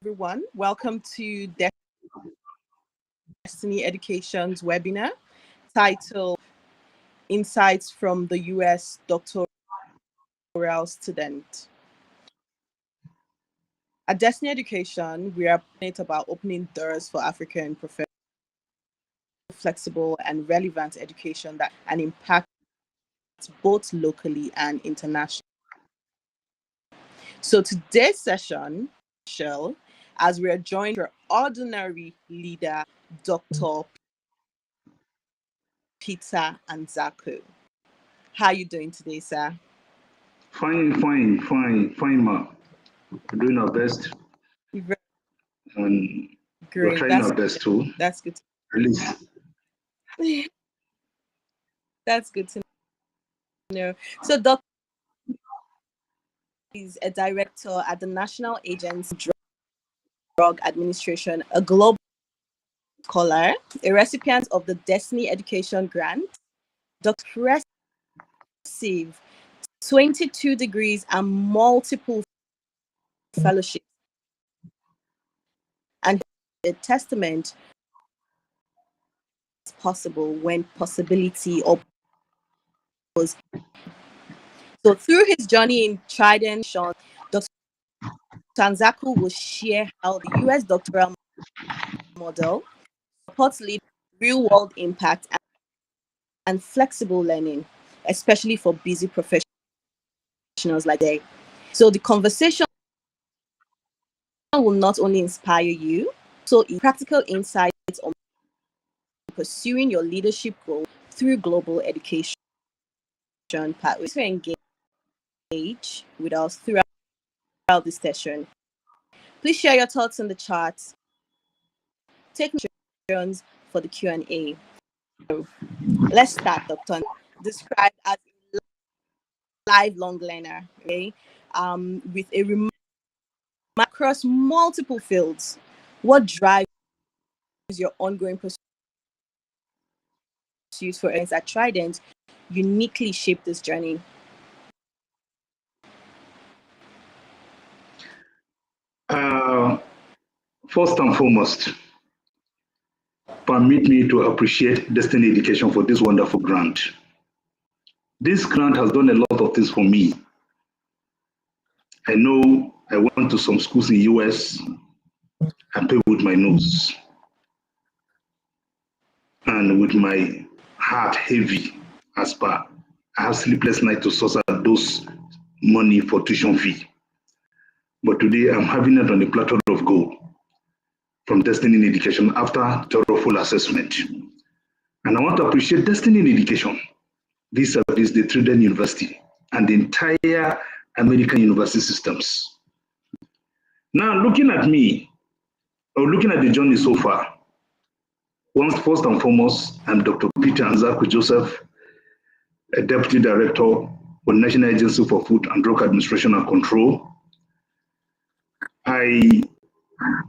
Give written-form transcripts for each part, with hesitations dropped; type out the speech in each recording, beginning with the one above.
everyone. Welcome to Destiny Education's webinar titled Insights from the U.S. Doctoral Student. At Destiny Education, we are passionate about opening doors for African professionals, flexible and relevant education that can impact both locally and internationally. So today's session, as we are joined by ordinary leader, Dr. Peter Anzaku. How are you doing today, sir? Fine, ma. We're doing our best. And Great. we're trying our best too. That's good. Release. That's good to know. So, Dr. is a director at the National Agency Drug Administration, a global scholar, a recipient of the Destiny Education Grant, Dr. 22 degrees and multiple fellowships, and a testament is possible when possibility opens. So through his journey in Trident, Dr. Anzaku will share how the U.S. doctoral model supports real-world impact and flexible learning, especially for busy professionals like they. So the conversation will not only inspire you, so practical insights on pursuing your leadership goal through global education pathways. Engage with us throughout this session. Please share your thoughts in the chat. Take questions for the Q&A. So let's start, Dr. Described as a lifelong learner, okay? With a across multiple fields. What drives your ongoing pursuit for earnings at Trident uniquely shaped this journey? First and foremost, permit me to appreciate Destiny Education for this wonderful grant. This grant has done a lot of things for me. I know I went to some schools in the US and paid with my nose and with my heart heavy as per I have sleepless nights to source out those money for tuition fee. But today I'm having it on the platter of gold from Destiny in Education after thorough full assessment. And I want to appreciate Destiny in Education, this service, the Trident University, and the entire American university systems. Now, looking at me, or looking at the journey so far, first and foremost, I'm Dr. Peter Anzaku Joseph, a Deputy Director for National Agency for Food and Drug Administration and Control. I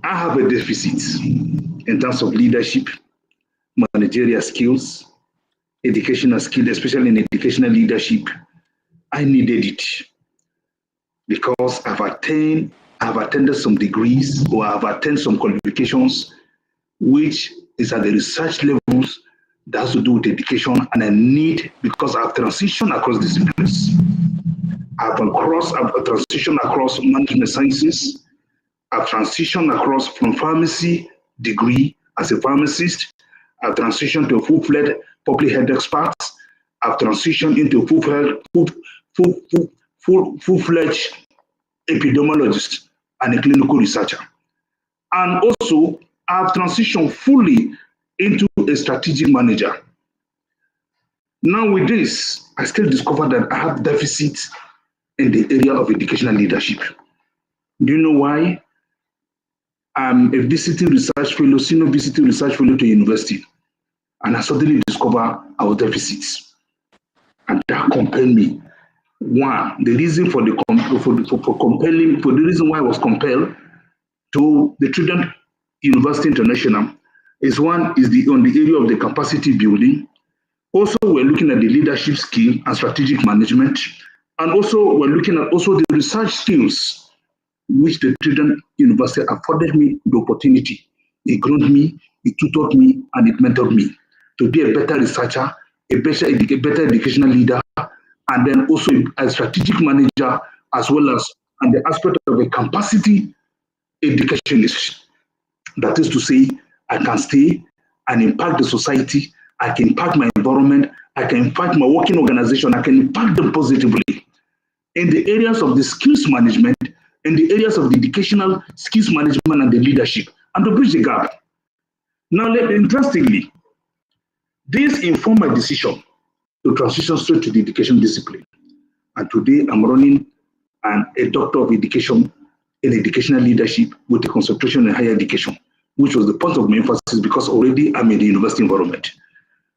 have a deficit in terms of leadership, managerial skills, educational skills, especially in educational leadership. I needed it because I've attended some degrees or I've attended some qualifications, which is at the research levels that has to do with education, and I need, because I've transitioned across disciplines. I've transitioned across management sciences. I've transitioned across from pharmacy degree as a pharmacist. I've transitioned to a full-fledged public health expert. I've transitioned into a full-fledged epidemiologist and a clinical researcher. And also, I've transitioned fully into a strategic manager. Now with this, I still discovered that I have deficits in the area of educational leadership. Do you know why? I'm a visiting research fellow, senior visiting research fellow to university, and I suddenly discover our deficits, and that compelled me. One, the reason for the reason why I was compelled to the Trident University International is on the area of the capacity building. Also, we're looking at the leadership skill and strategic management, and also we're looking at the research skills which the Trident University afforded me the opportunity. It groomed me, it tutored me, and it mentored me to be a better researcher, a better educational leader, and then also a strategic manager, as well as on the aspect of a capacity educationist. That is to say, I can stay and impact the society, I can impact my environment, I can impact my working organization, I can impact them positively in the areas of the skills management, in the areas of the educational skills management and the leadership, and to bridge the gap. Now, interestingly, this informed my decision to transition straight to the education discipline. And today I'm running a Doctor of Education in Educational Leadership with a concentration in higher education, which was the point of my emphasis because already I'm in the university environment.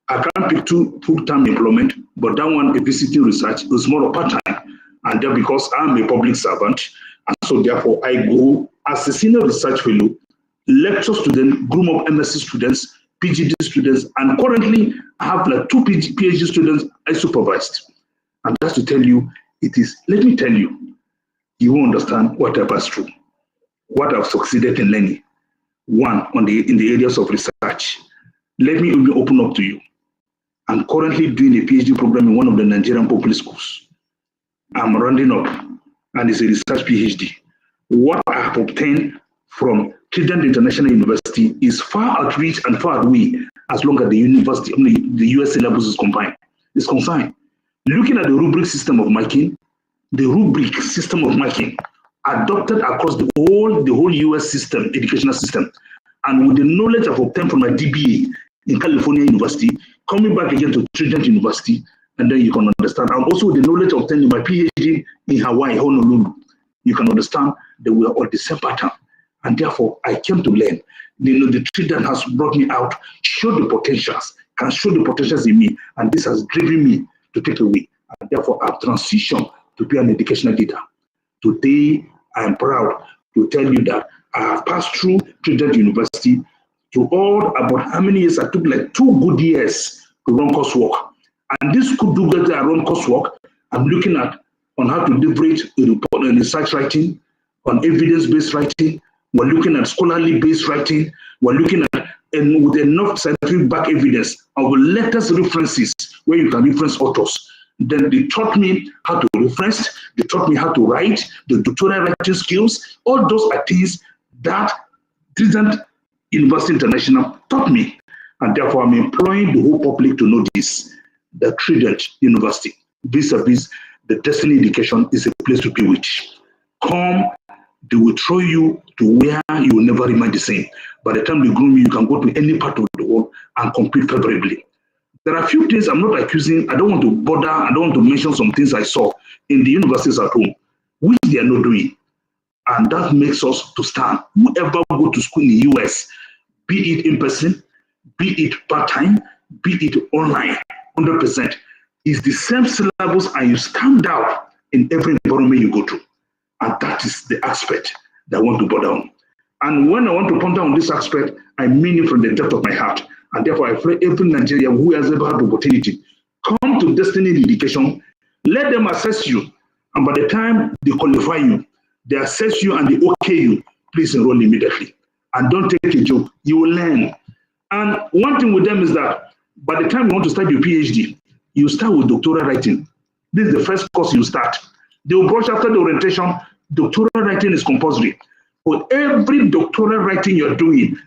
I can't pick two full-time employment, but that one, a visiting research, is more of part-time. And then because I'm a public servant, and so therefore I go as a senior research fellow, lecture student, groom up MSc students, PhD students, and currently I have like two PhD students I supervised. And that's to tell you, let me tell you, you will understand what I've passed through, what I've succeeded in learning. One, in the areas of research. Let me open up to you. I'm currently doing a PhD program in one of the Nigerian public schools. I'm rounding up, and it's a research PhD. What I have obtained from Trident International University is far outreach and far away as long as the university, the US syllabus is concerned. Looking at the rubric system of marking, adopted across the whole US system, educational system, and with the knowledge I've obtained from my DBA in California University, coming back again to Trident University, and then you can understand. And also with the knowledge obtained in my PhD in Hawaii, Honolulu, you can understand that we are all the same pattern. And therefore, I came to learn. The Trident has brought me out, showed the potentials, can show the potentials in me, and this has driven me to take away. And therefore, I've transitioned to be an educational leader. Today, I am proud to tell you that I have passed through Trident University to all about how many years? I took like 2 good years to run coursework. And this could do better I run coursework. I'm looking at on how to leverage a report and research writing, on evidence-based writing. We're looking at scholarly-based writing. We're looking at, and with enough scientific back evidence, of latest references where you can reference authors. Then they taught me how to reference, they taught me how to write, the doctoral writing skills. All those are things that Trident University International taught me. And therefore, I'm employing the whole public to know this. The Trident University, vis-a-vis the Destiny Education, is a place to be with. Come, they will throw you to where you will never remain the same. By the time they groom you, you can go to any part of the world and compete favorably. There are a few things I'm not accusing. I don't want to bother. I don't want to mention some things I saw in the universities at home, which they are not doing. And that makes us to stand. Whoever go to school in the US, be it in person, be it part-time, be it online, 100%, is the same syllabus and you stand out in every environment you go to. And that is the aspect that I want to bother on. And when I want to ponder on this aspect, I mean it from the depth of my heart. And therefore, I pray every Nigerian who has ever had the opportunity, come to Destiny Education, let them assess you. And by the time they qualify you, they assess you and they okay you, please enroll immediately. And don't take a joke, you will learn. And one thing with them is that by the time you want to start your PhD, you start with doctoral writing. This is the first course you start. They will brush after the orientation. Doctoral writing is compulsory. For every doctoral writing you're doing,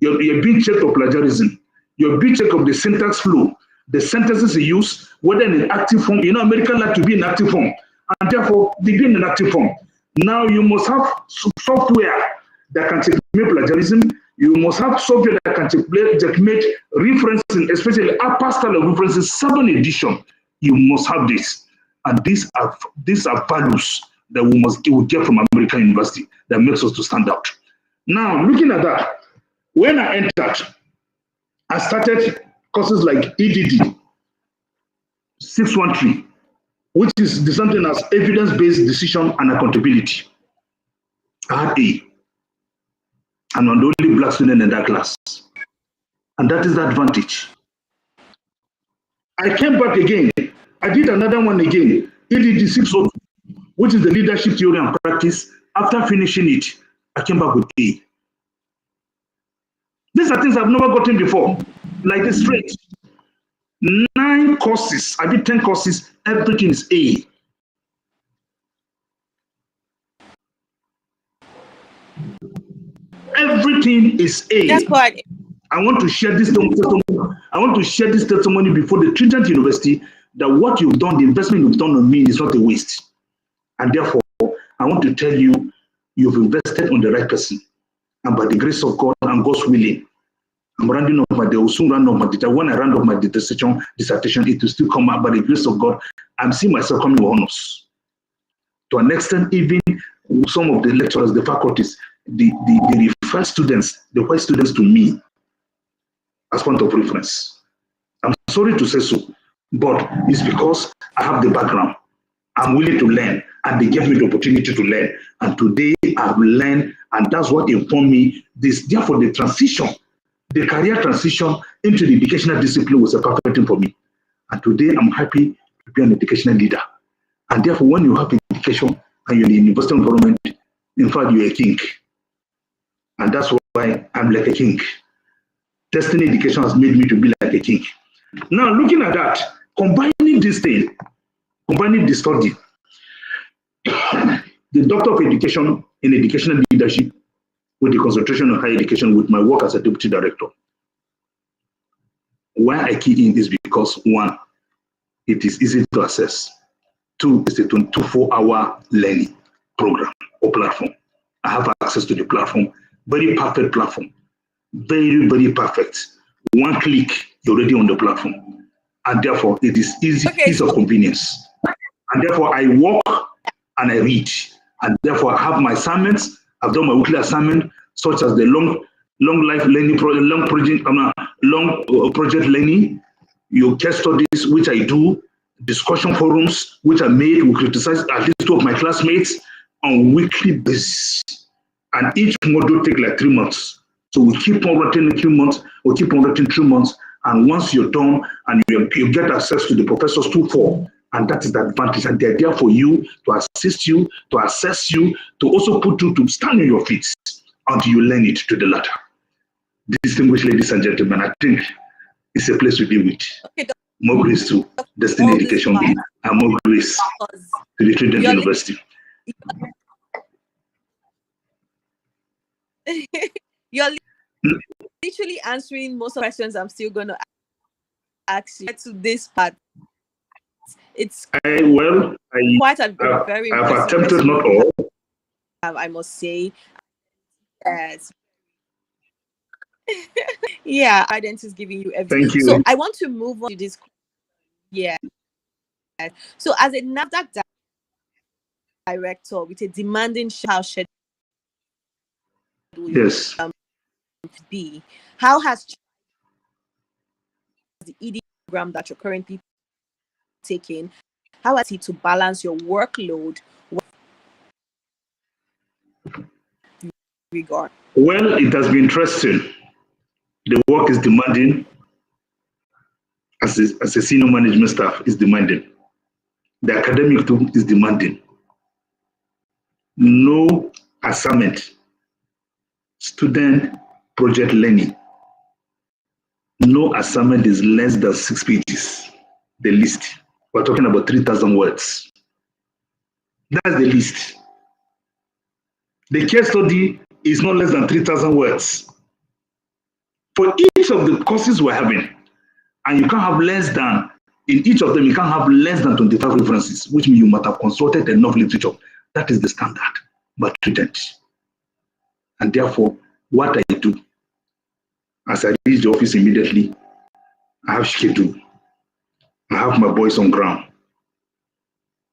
you're being checked for plagiarism. You're being checked of the syntax flow, the sentences you use, whether in an active form. You know, Americans like to be in active form, and therefore they be in an active form. Now you must have software that can checkmate plagiarism. You must have software that can checkmate referencing, especially upper style of references, 7 edition. You must have this. And these are values that we will get from American University that makes us to stand out. Now, looking at that, when I entered, I started courses like EDD 613, which is something as evidence-based decision and accountability. I had A, and I'm the only black student in that class. And that is the advantage. I came back again. I did another one again, EDD 602, which is the leadership theory and practice. After finishing it, I came back with A. These are things I've never gotten before. Like this straight. 9 courses, I did 10 courses, everything is A. Everything is That's A. quite. I want to share this testimony. I want to share this testimony before the Trinidad University that what you've done, the investment you've done on me is not a waste. And therefore, I want to tell you, you've invested on the right person. And by the grace of God and God's willing, I'm rounding up they will soon round up my dissertation. When I round up my dissertation, it will still come out by the grace of God. I'm seeing myself coming with honors. To an extent, even some of the lecturers, the faculties, they refer students, the white students to me as point of reference. I'm sorry to say so, but it's because I have the background. I'm willing to learn, and they gave me the opportunity to learn. And today I've learned, and that's what informed me. Therefore, the transition, the career transition into the educational discipline was a perfect thing for me. And today I'm happy to be an educational leader. And therefore, when you have education and you're in the university environment, in fact, you're a king. And that's why I'm like a king. Destiny education has made me to be like a king. Now, looking at that, combining this thing, combining the study, the Doctor of Education in Educational Leadership with the concentration on higher education with my work as a Deputy Director. Why I key in is because, one, it is easy to access. Two, it's a 24-hour learning program or platform. I have access to the platform, very perfect platform, very, very perfect. One click, you're already on the platform. And therefore, it is easy, ease of convenience. And therefore, I work and I read. And therefore, I have my assignments. I've done my weekly assignment, such as the long life learning project, long project learning, your case studies, which I do, discussion forums, which I made, we criticize at least 2 of my classmates on weekly basis. And each module take like 3 months. So we keep on writing in 3 months, we keep on writing 3 months. And once you're done and you get access to the professors 2-4, and that is the advantage. And they're there for you to assist you, to assess you, to also put you to stand on your feet until you learn it to the latter. Distinguished ladies and gentlemen, I think it's a place to be with. Okay, more grace to Destiny Education and more grace to the Trinidad University. You're literally answering most of the questions I'm still going to ask you to this part. It's quite a very I've attempted not all. I must say. Yes. Yeah, guidance is giving you everything. Thank you. So I want to move on to this. Yeah. So as a NAFDAC director with a demanding house schedule, yes, how has the ED program that you're currently taking, how has it to balance your workload with regard? Well, it has been interesting. The work is demanding. As a senior management staff is demanding. The academic too is demanding. No assignment, student project learning. No assignment is less than 6 pages. The list. We're talking about 3,000 words. That's the list. The case study is not less than 3,000 words. For each of the courses we're having, and you can't have less than, in each of them, you can't have less than 25 references, which means you must have consulted enough literature. That is the standard, but treated. And therefore, what I do, as I reach the office immediately, I have schedule. I have my boys on ground.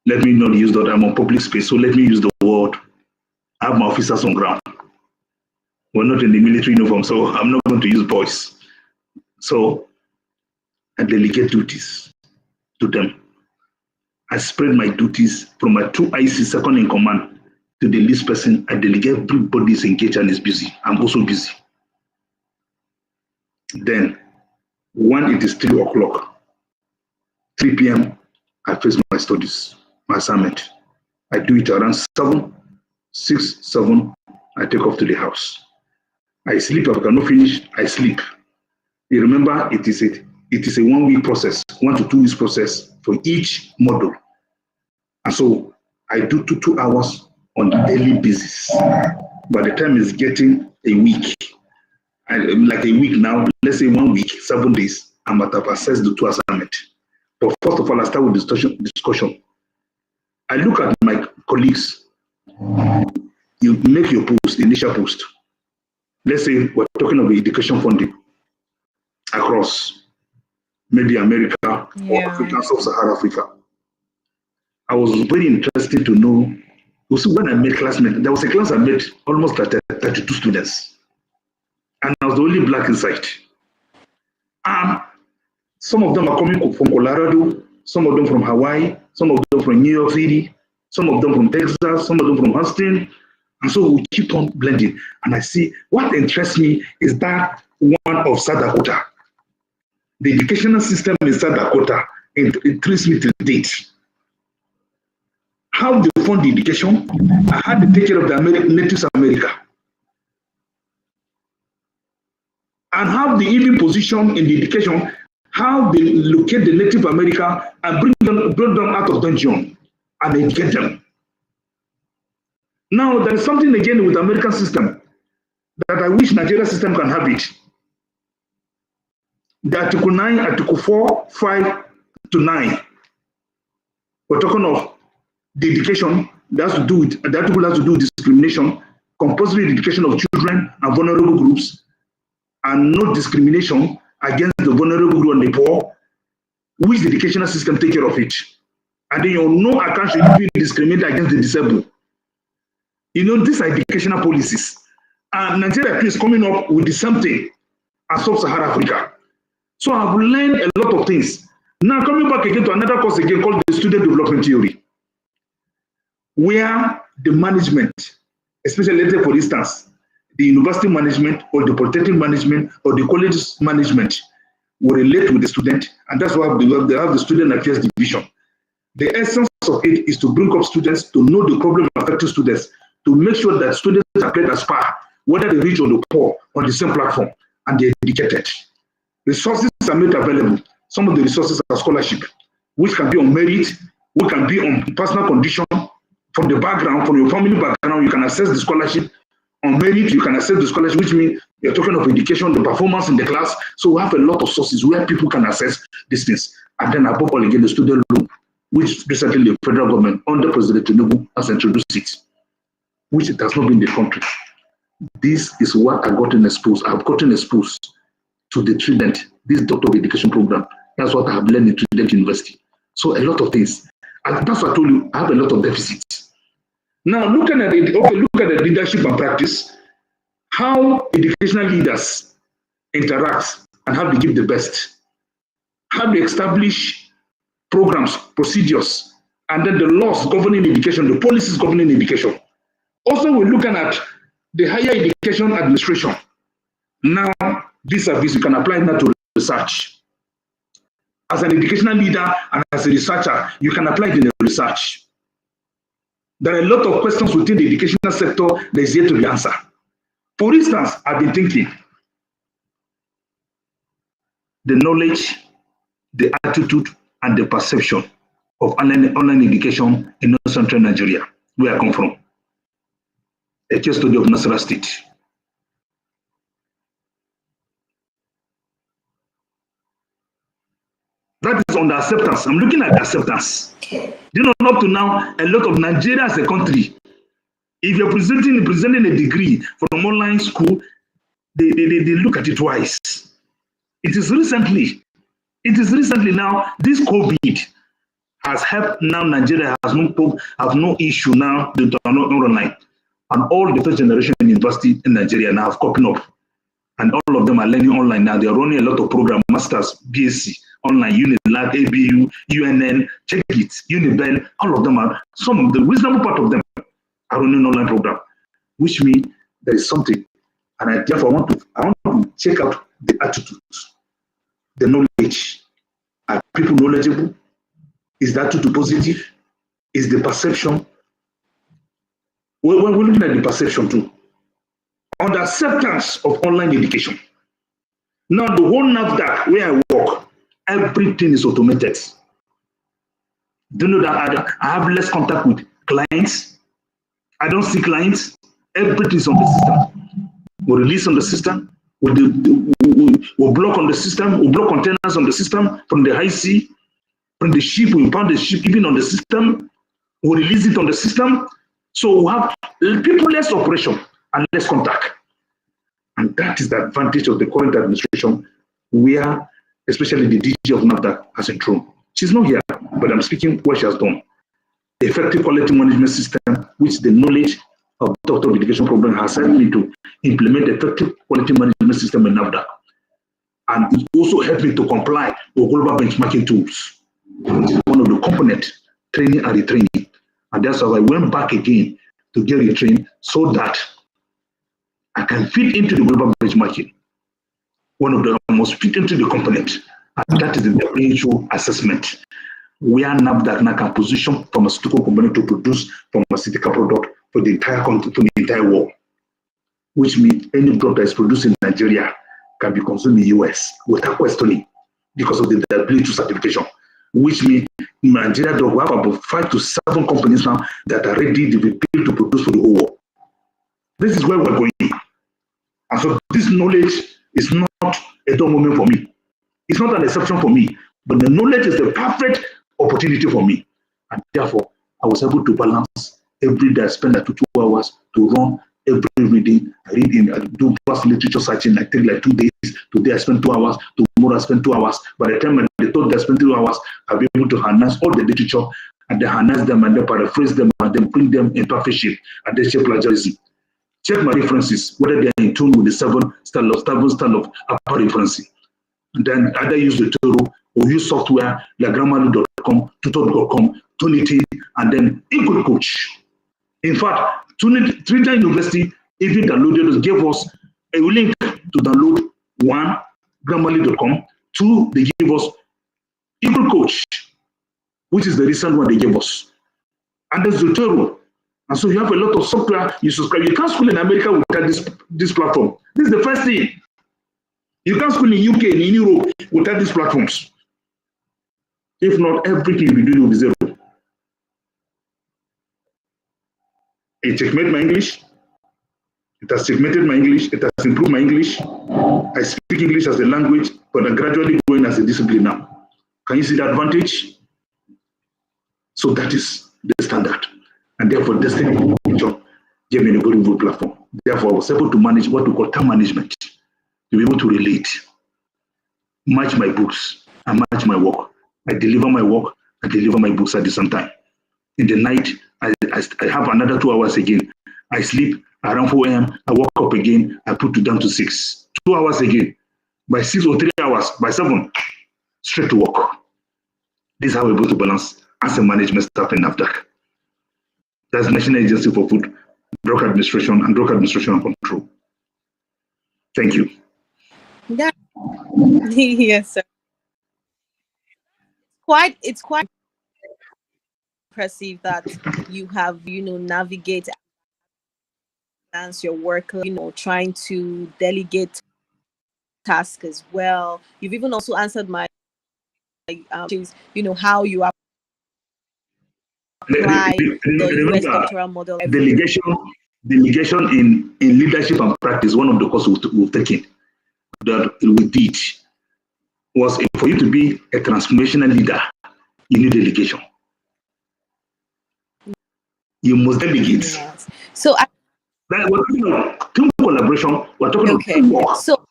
Let me not use that, I'm on public space, so let me use the word. I have my officers on ground. We're not in the military uniform, so I'm not going to use boys. So I delegate duties to them. I spread my duties from my 2 IC second in command to the least person. I delegate, everybody is engaged and is busy. I'm also busy. Then, when it is 3 o'clock, 3 p.m., I face my studies, my assignment. I do it around 7. 6, 7, I take off to the house. I sleep. If I cannot finish, I sleep. You remember, it is a 1 week process, 1 to 2 weeks process for each module. And so I do 2 hours on a daily basis. By the time it's getting a week, like a week now, let's say 1 week, 7 days, I might have accessed the 2 assignments. But first of all, I start with discussion. I look at my colleagues. You make your post, initial post. Let's say we're talking about education funding across maybe America or Africa, sub-Saharan Africa. I was very interested to know. You see, when I made classmates, there was a class I made almost 32 students, and I was the only black inside. Some of them are coming from Colorado, some of them from Hawaii, some of them from New York City, some of them from Texas, some of them from Houston. And so we keep on blending. And I see what interests me is that one of South Dakota. The educational system in South Dakota intrigues me to date. How they fund the education, how they take care of the Native America, and how they even position in the education, how they locate the Native America and bring them out of dungeon and educate them. Now, there is something again with the American system that I wish Nigeria system can have it. The Article 9, Article 4, 5 to 9. We're talking of the education that has to do with, the article has to do with discrimination, compulsory education of children and vulnerable groups, and no discrimination against the vulnerable group and the poor, which the educational system take care of it. And then no account should even discriminate against the disabled. You know, these are educational policies. And Nigeria is coming up with the same thing as sub-Saharan Africa. So I've learned a lot of things. Now coming back again to another course again called the student development theory, where the management, especially let's say for instance, the university management or the polytechnic management or the college management will relate with the student, and that's why they have the student affairs division. The essence of it is to bring up students, to know the problem affecting students, to make sure that students are played as par, whether they rich or the poor, on the same platform, and they're educated. Resources are made available. Some of the resources are scholarship, which can be on merit, which can be on personal condition. From the background, from your family background, you can access the scholarship. On merit, you can access the scholarship, which means you're talking of education, the performance in the class. So we have a lot of sources where people can access these things. And then above all, again, the student loan, which recently the federal government under President Tinubu has introduced it, which it has not been in the country. This is what I got exposed. I have gotten exposed to the Trident, this doctor of education program. That's what I have learned in Trident University. So a lot of things. And that's what I told you, I have a lot of deficits. Now looking at it, okay, look at the leadership and practice, how educational leaders interact and how they give the best, how they establish programs, procedures, and then the laws governing education, the policies governing education. Also, we're looking at the higher education administration. Now, this service, you can apply that to research. As an educational leader and as a researcher, you can apply it in the research. There are a lot of questions within the educational sector that is yet to be answered. For instance, I've been thinking, the knowledge, the attitude, and the perception of online education in North Central Nigeria, where I come from. A case study of Nasarawa State. That is on the acceptance. I'm looking at the acceptance. You know, up to now, a lot of Nigeria as a country, if you're presenting a degree from online school, they look at it twice. It is recently now, this COVID has helped now Nigeria have no issue now, they are not online. And all the first generation university in Nigeria now have coping up. And all of them are learning online now. They are running a lot of programs, masters, BSc, online, Unilab, ABU, UNN, check it, Unibel, all of them are, some of the reasonable part of them are running online program, which means there is something. And I therefore want to check out the attitude, the knowledge. Are people knowledgeable? Is the attitude positive? Is the perception? we're looking at the perception too. On the acceptance of online education. Now, the whole NAFDAC where I work, everything is automated. Do you know that I have less contact with clients? I don't see clients. Everything is on the system. We release on the system. We block on the system. We block containers on the system from the high sea, from the ship. We pound the ship even on the system. We release it on the system. So we have people less operation and less contact. And that is the advantage of the current administration, where especially the DG of NAFDAC has enthroned. She's not here, but I'm speaking what she has done. The effective quality management system, which the knowledge of Doctoral Education program has helped me to implement the effective quality management system in NAFDAC. And it also helped me to comply with global benchmarking tools, which is one of the components, training and retraining. And that's why I went back again to get retrained so that I can fit into the global benchmarking. One of them must fit into the component, and that is the WHO assessment, where NAFDAC now can position pharmaceutical company to produce pharmaceutical product for the entire country, for the entire world, which means any drug that is produced in Nigeria can be consumed in the US without questioning because of the WHO certification, which means Nigeria drug will have about 5 to 7 companies now that are ready to be built to produce for the whole world. This is where we're going. And so this knowledge is not a dull moment for me. It's not an exception for me, but the knowledge is the perfect opportunity for me. And therefore, I was able to balance every day. I spend like 2 hours to run every reading. I read in, I do vast literature searching. I take like 2 days. Today I spend 2 hours. Tomorrow I spend 2 hours. By the time the third day I spend 2 hours, I'll be able to harness all the literature and then harness them and then paraphrase them and then bring them in perfect shape and then shape plagiarism. Check my references, whether they are in tune with the seven style of upper referencing. And then either use the Doctoral or use software like grammarly.com, tutor.com, Tunitin, and then Equal Coach. In fact, Trinidad University even downloaded, gave us a link to download one, grammarly.com, two, they gave us Equal Coach, which is the recent one they gave us. And there's the Doctoral. And so you have a lot of software you subscribe. You can't school in America without this platform. This is the first thing. You can't school in UK and in Europe without these platforms. If not, everything you do will be zero. It checkmated my English. It has checkmated my English. It has improved my English. I speak English as a language, but I'm gradually growing as a discipline now. Can you see the advantage? So that is the standard. And therefore, Destiny gave me a good input platform. Therefore, I was able to manage what we call time management, to be able to relate, match my books, and match my work. I deliver my work, I deliver my books at the same time. In the night, I have another 2 hours again. I sleep around 4 a.m., I wake up again, I put it down to 6. 2 hours again. By 6 or 3 hours, by 7, straight to work. This is how we're able to balance as a management staff in NAFDAC. That's National Agency for Food, Drug Administration, and Drug Administration and Control. Thank you. Yeah. Yes, sir. It's quite impressive that you have, navigate and your work, trying to delegate tasks as well. You've even also answered my, how you apply the US doctoral model. Delegation in leadership and practice, one of the courses we've taken that we did was for you to be a transformational leader, you need delegation. You must delegate. Yes. So we're talking about team collaboration, we're talking about teamwork. So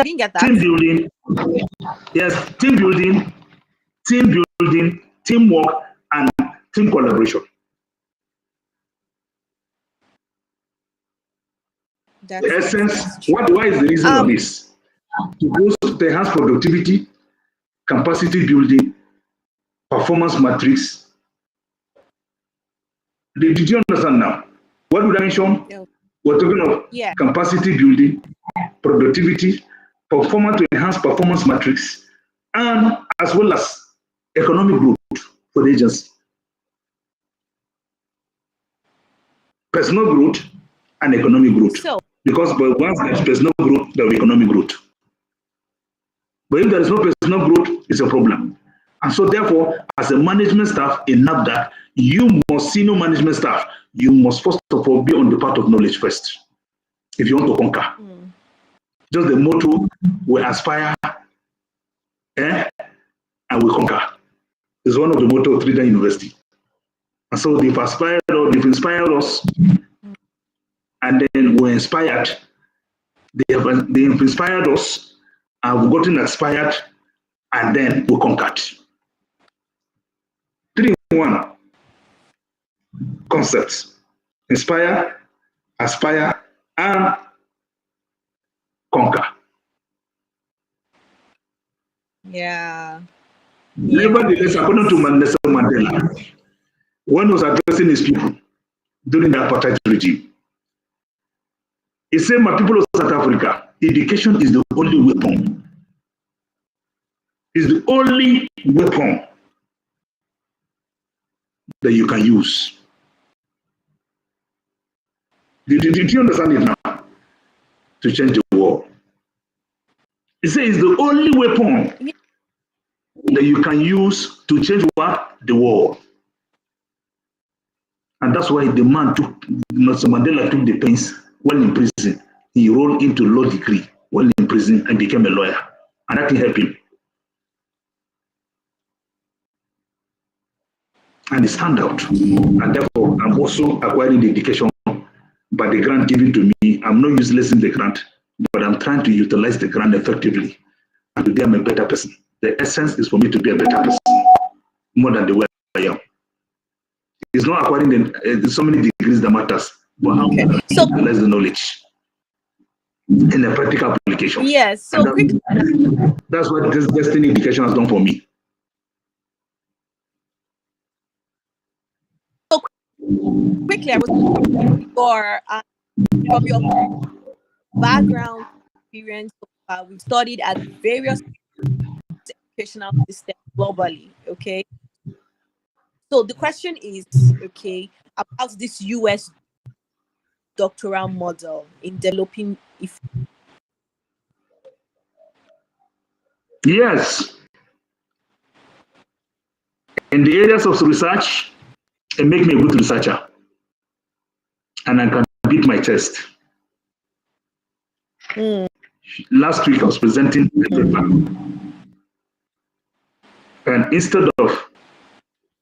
I didn't get that. Team building, yes, team building, teamwork, and team collaboration. That's the essence, why is the reason of this? To enhance productivity, capacity building, performance matrix. Did you understand now? What did I mention? Yeah. We're talking of capacity building, productivity, performance to enhance performance matrix, and as well as economic growth for the agency. personal growth and economic growth. So, Because once there's personal growth, there will be economic growth. But if there is no personal growth, it's a problem. And so therefore, as a management staff in NAFDAC, senior management staff, you must first of all be on the path of knowledge first. If you want to conquer. Just the motto, we aspire, and we conquer. Is one of the motto of Trinidad University. And so they've inspired us, and then we're inspired. They've inspired us, and we've gotten inspired, and then we conquered. 3 in 1 concepts: inspire, aspire, and conquer. yeah. Nevertheless, according to Nelson Mandela, when he was addressing his people during the apartheid regime, he said, "My people of South Africa, education is the only weapon. Is the only weapon that you can use." Did you understand it now? To change the world. He said it's the only weapon that you can use to change what? The world. And that's why the man Nelson Mandela took the pains while in prison. He rolled into law degree while in prison and became a lawyer. And that can help him. And he stand out. And therefore, I'm also acquiring the education by the grant given to me. I'm not useless in the grant, but I'm trying to utilize the grant effectively. And today I'm a better person. The essence is for me to be a better person, more than the way I am. It's not acquiring so many degrees that matters, but how to utilize the knowledge in a practical application. Yes, so that's what this destiny education has done for me. So quickly, I was from your background experience, we've studied at various educational systems globally. Okay, so the question is, okay, about this US doctoral model in developing. Yes, in the areas of research, it makes me a good researcher, and I can beat my chest. Last week I was presenting a paper, and instead of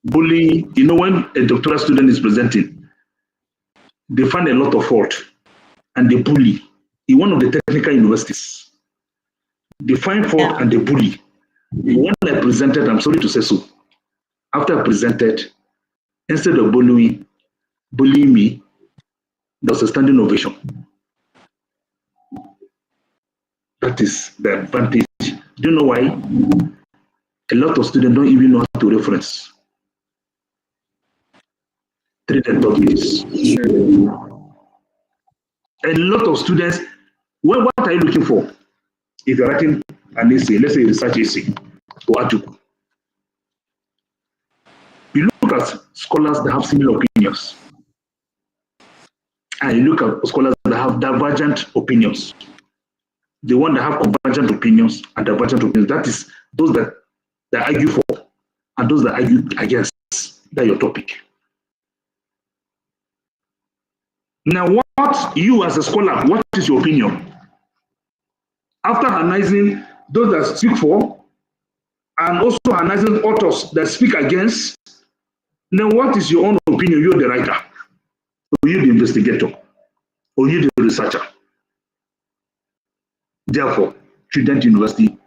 bullying, when a doctoral student is presenting, they find a lot of fault and they bully. In one of the technical universities, they find fault and they bully. When I presented, I'm sorry to say so, after I presented, instead of bullying me, there was a standing ovation. That is the advantage. Do you know why? A lot of students don't even know how to reference treated topics. A lot of students, what are you looking for? If you're writing an essay, let's say a research essay or article, you look at scholars that have similar opinions, and you look at scholars that have divergent opinions. The one that have convergent opinions and divergent opinions, that is those that argue for and those that argue against. That's your topic. Now, what you as a scholar, what is your opinion? After analyzing those that speak for and also analyzing authors that speak against, then what is your own opinion? You're the writer, or you the investigator, or you the researcher. Therefore, Trinidad University,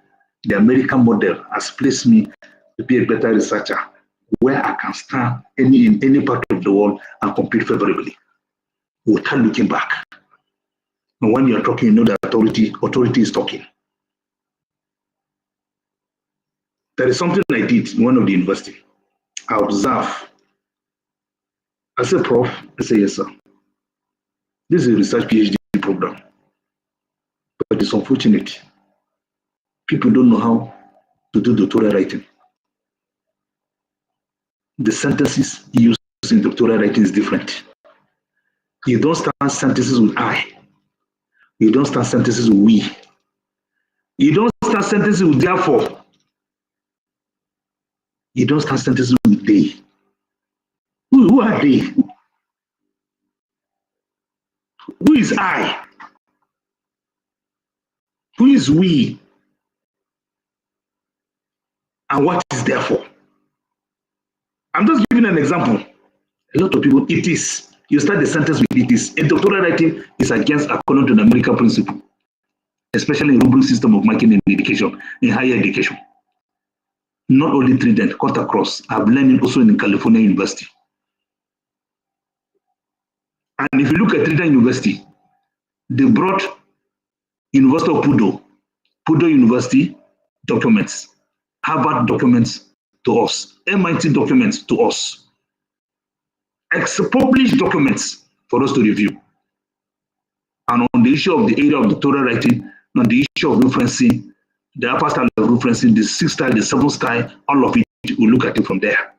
the American model has placed me to be a better researcher where I can stand in any part of the world and compete favorably without looking back. And when you're talking, you know that authority is talking. There is something I did in one of the university. I observe. I said, Prof, I say, yes, sir. This is a research PhD program. But it's unfortunate. People don't know how to do doctoral writing. The sentences used in doctoral writing is different. You don't start sentences with I. You don't start sentences with we. You don't start sentences with therefore. You don't start sentences with they. Who are they? Who is I? Who is we? And what is therefore? I'm just giving an example. A lot of people, it is. You start the sentence with it is. A doctoral writing is against according to the American principle, especially in rubric system of marking in education, in higher education. Not only Trident, cut across. I've learned it also in California University. And if you look at Trident University, they brought University of Purdue University documents, Harvard documents to us, MIT documents to us, published documents for us to review. And on the issue of the area of doctoral writing, on the issue of referencing, the upper style of referencing, the sixth style, the seventh style, all of it, we look at it from there.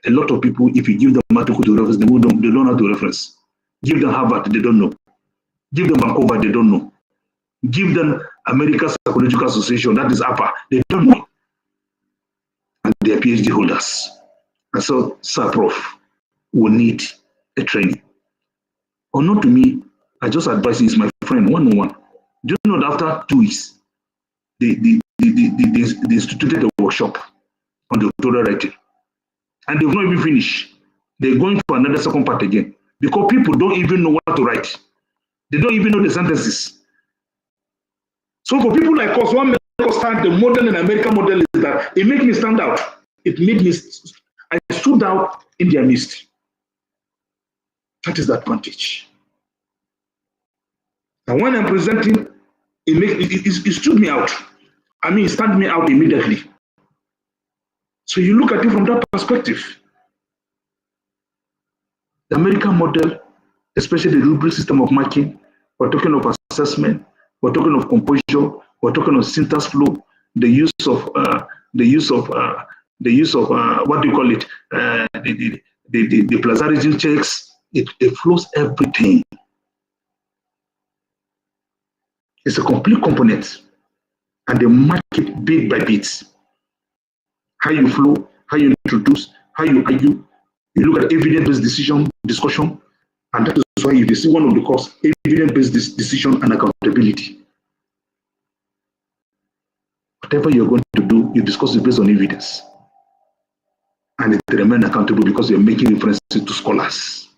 A lot of people, if you give them article to reference, they don't know how to reference. Give them Harvard, they don't know. Give them Vancouver, they don't know. Give them American Psychological Association, that is APA, they don't know. And they are PhD holders. And so, Sir Prof will need a training. Or not to me, I just advise him, he's my friend, one-on-one. Do you know that after 2 weeks, they instituted a workshop on doctoral writing. And they've not even finished. They're going for another second part again. Because people don't even know what to write. They don't even know the sentences. So for people like us, what makes us stand, the model and American model is that it makes me stand out. It made me, I stood out in their midst. That is the advantage. And when I'm presenting, it stood me out. I mean, it stand me out immediately. So you look at it from that perspective. The American model, especially the rubric system of marking, we're talking of assessment, we're talking of composure, we're talking of syntax flow, the use of what do you call it, the plagiarism checks. It flows everything. It's a complete component, and they mark it bit by bit. How you flow, how you introduce, how you argue. You look at evidence-based discussion, and that is why you see one of the course, evidence-based decision and accountability. Whatever you're going to do, you discuss it based on evidence. And it remains accountable because you're making references to scholars.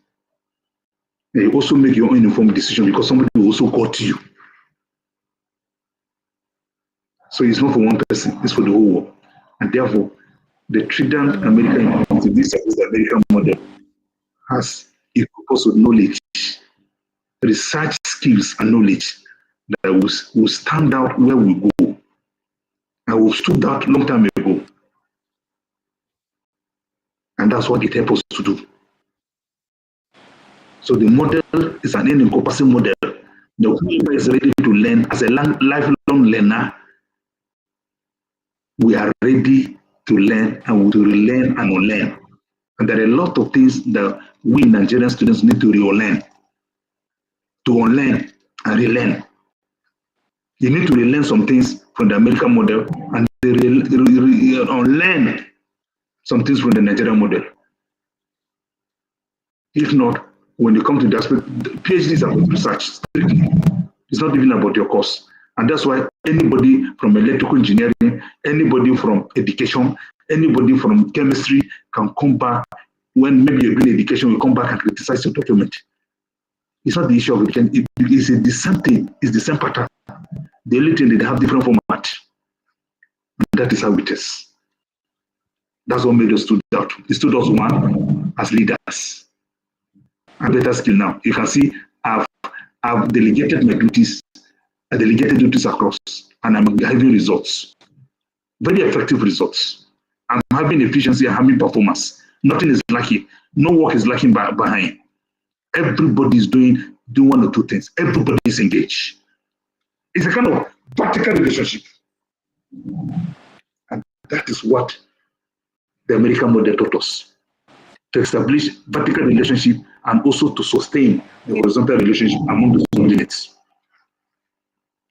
And you also make your own informed decision because somebody will also quote you. So it's not for one person, it's for the whole world. And therefore, the Trident American this American model has a purpose of knowledge, research skills and knowledge that will stand out where we go. And we've stood out long time ago. And that's what it helps us to do. So the model is an encompassing model. The whoever is ready to learn as a lifelong learner, we are ready to learn and to relearn and unlearn. And there are a lot of things that we Nigerian students need to relearn, to unlearn and relearn. You need to relearn some things from the American model and unlearn some things from the Nigerian model. If not, when you come to the aspect, PhD is about research. It's not even about your course. And that's why anybody from electrical engineering, anybody from education, anybody from chemistry can come back when maybe you're doing education, you come back and criticize your document. It's not the issue of education. It's the same thing. It's the same pattern. The only thing, they have different format. And that is how it is. That's what made us stood out. It stood us one as leaders. And better skill now. You can see I've delegated my duties. I delegated duties across, and I'm having results. Very effective results. I'm having efficiency, I'm having performance. Nothing is lacking. No work is lacking behind. Everybody is doing one or two things. Everybody is engaged. It's a kind of vertical relationship. And that is what the American model taught us. to establish vertical relationship and also to sustain the Okay. horizontal relationship among the subordinates.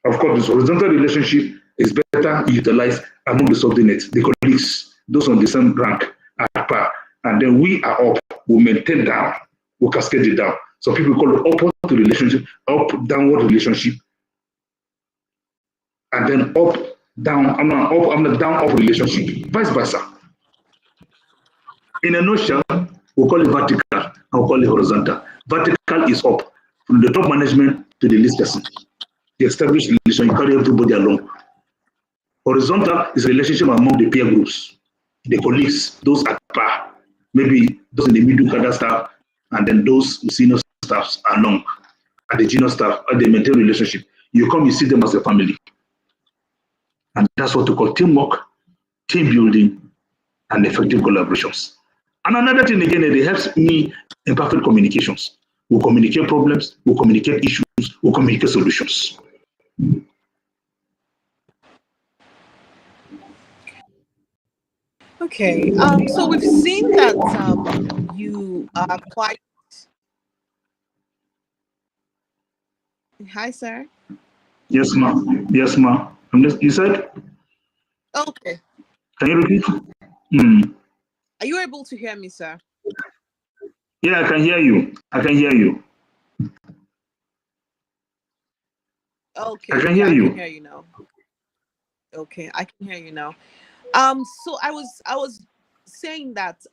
Of course, this horizontal relationship is better utilized among the subordinates, the colleagues, those on the same rank at par. And then we are up, we maintain down, we cascade it down. So people call it upward relationship, up, downward relationship, and then up, down, down, up relationship, vice versa. In a nutshell, we call it vertical and we call it horizontal. Vertical is up, from the top management to the least person. The established relation, you carry everybody along. Horizontal is a relationship among the peer groups, the colleagues, those at par, maybe those in the middle cadre staff, and then those senior staffs along, at the junior staff, at the maintain relationship. You come, you see them as a family. And that's what we call teamwork, team building, and effective collaborations. And another thing again, it helps me in perfect communications. We communicate problems, we communicate issues, we communicate solutions. Okay. So we've seen that you are quite. Hi, sir. Yes, ma'am. Yes, ma'am. You said? Okay. Can you repeat? Hmm. Are you able to hear me, sir? Yeah, I can hear you. I can hear you. Okay. I can Okay. hear I can you. hear you now. Okay, I can hear you now. So I was saying that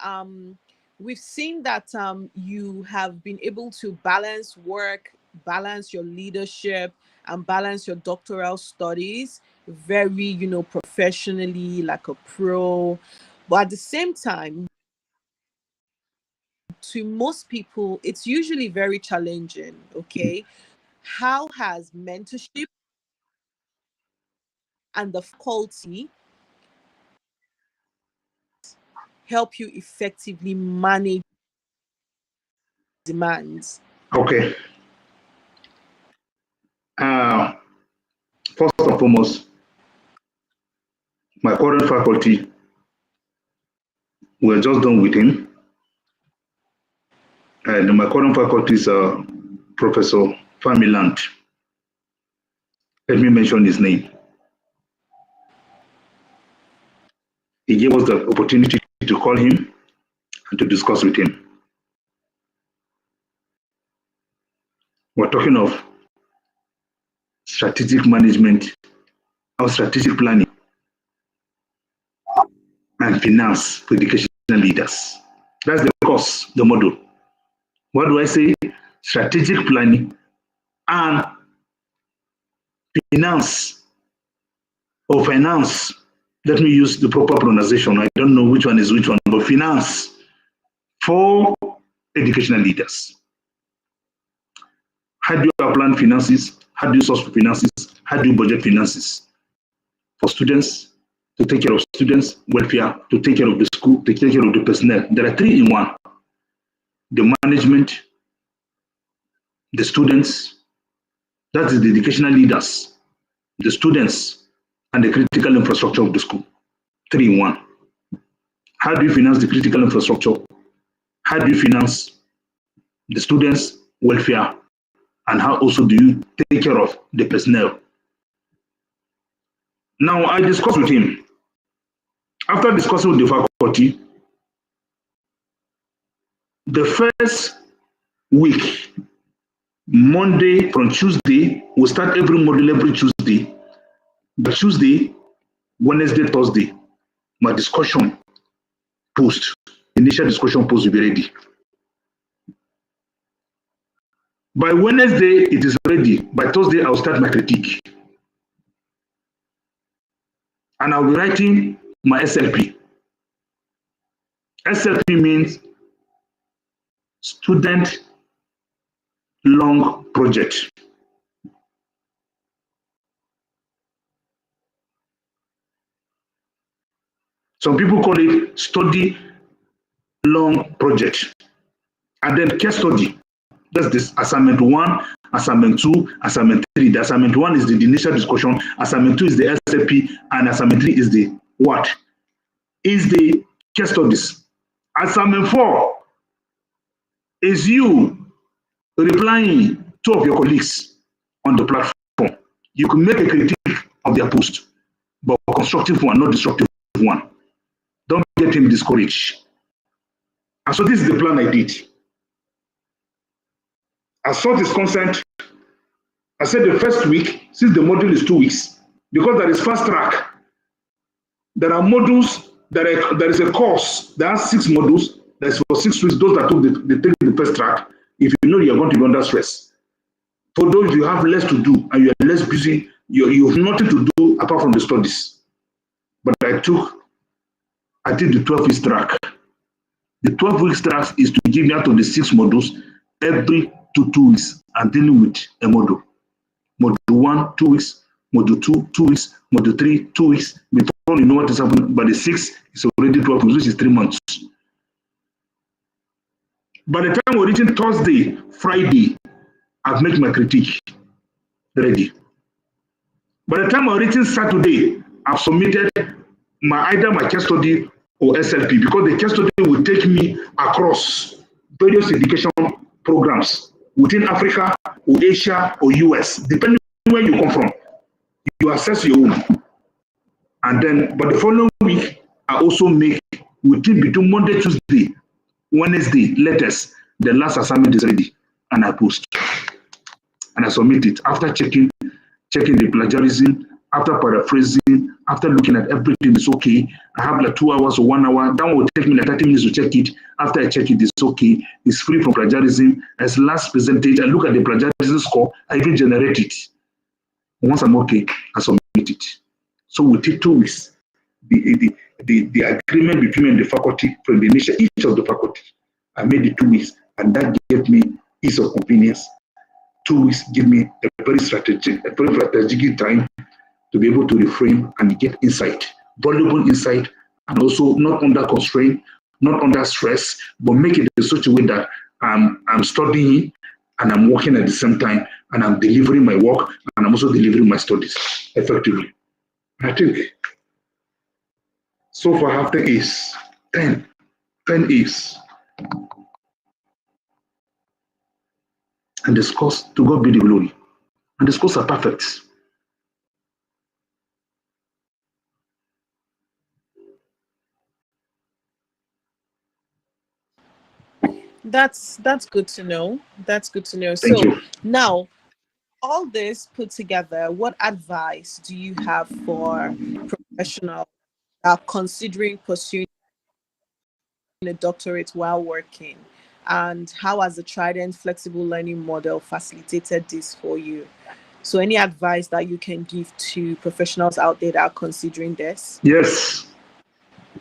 we've seen that you have been able to balance work, balance your leadership, and balance your doctoral studies very, professionally, like a pro. But at the same time, to most people, it's usually very challenging. Okay, how has mentorship and the faculty help you effectively manage demands? Okay. Uh, First and foremost, my current faculty, we're just done with him. And my current faculty is Professor Familand. Let me mention his name. He gave us the opportunity to call him and to discuss with him. We're talking of strategic management or strategic planning and finance for educational leaders. That's the course, the model. What do I say? Strategic planning and finance or finance. Let me use the proper pronunciation. I don't know which one is which one, but finance for educational leaders. How do you plan finances? How do you source for finances? How do you budget finances for students, to take care of students' welfare, to take care of the school, to take care of the personnel? There are three in one: the management, the students, that is the educational leaders, the students, and the critical infrastructure of the school. Three in one. How do you finance the critical infrastructure? How do you finance the students' welfare? And how also do you take care of the personnel? Now, I discussed with him. After discussing with the faculty, the first week, Monday from Tuesday, we start every module every Tuesday. By Tuesday, Wednesday, Thursday, my discussion post, initial discussion post will be ready. By Wednesday, it is ready. By Thursday, I'll start my critique. And I'll be writing my SLP. SLP means student long project. Some people call it study long project. And then case study. That's this assignment 1, assignment 2, assignment 3. The assignment 1 is the initial discussion, assignment 2 is the SLP, and assignment 3 is the what? Is the case studies. Assignment 4 is you replying two of your colleagues on the platform. You can make a critique of their post, but constructive one, not destructive one. Don't get him discouraged. And so this is the plan I did. As far as consent, I said the first week, since the module is 2 weeks, because there is fast track, there are modules, there is a course, there are 6 modules, that's for 6 weeks, those that took take the first track, if you know you're going to be under stress. For those you have less to do and you're less busy, you have nothing to do apart from the studies. But I did the 12 weeks track. The 12 weeks track is to give me out of the 6 modules, every 2 weeks, I'm dealing with a module. Module 1, 2 weeks, module 2, 2 weeks, module 3, 2 weeks. Before you know what is happening, by the 6th, it's already 12 weeks, which is 3 months. By the time we're reaching Thursday, Friday, I've made my critique ready. By the time we're reaching Saturday, I've submitted either my case study or SLP, because the case study will take me across various education programs within Africa or Asia or US, depending on where you come from. You assess your own. And then, but the following week, I also make between Monday, Tuesday, Wednesday, latest, the last assignment is ready, and I post. And I submit it after checking the plagiarism, after paraphrasing, after looking at everything is okay. I have like 2 hours or 1 hour. That will take me like 30 minutes to check it. After I check it, it's okay. It's free from plagiarism. As last presentation, I look at the plagiarism score. I even generate it. Once I'm okay, I submit it. So we take 2 weeks. The agreement between the faculty from the initial, each of the faculty, I made it 2 weeks, and that gave me ease of convenience. 2 weeks give me a very strategic time to be able to reframe and get insight, valuable insight, and also not under constraint, not under stress, but make it in such a way that I'm studying and I'm working at the same time, and I'm delivering my work, and I'm also delivering my studies effectively. I think so far after is 10 A's. And the scores, to God be the glory. And the scores are perfect. That's good to know. That's good to know. Thank So you. now, all this put together, what advice do you have for professionals that are considering pursuing a doctorate while working? And how has the Trident flexible learning model facilitated this for you? So any advice that you can give to professionals out there that are considering this? Yes,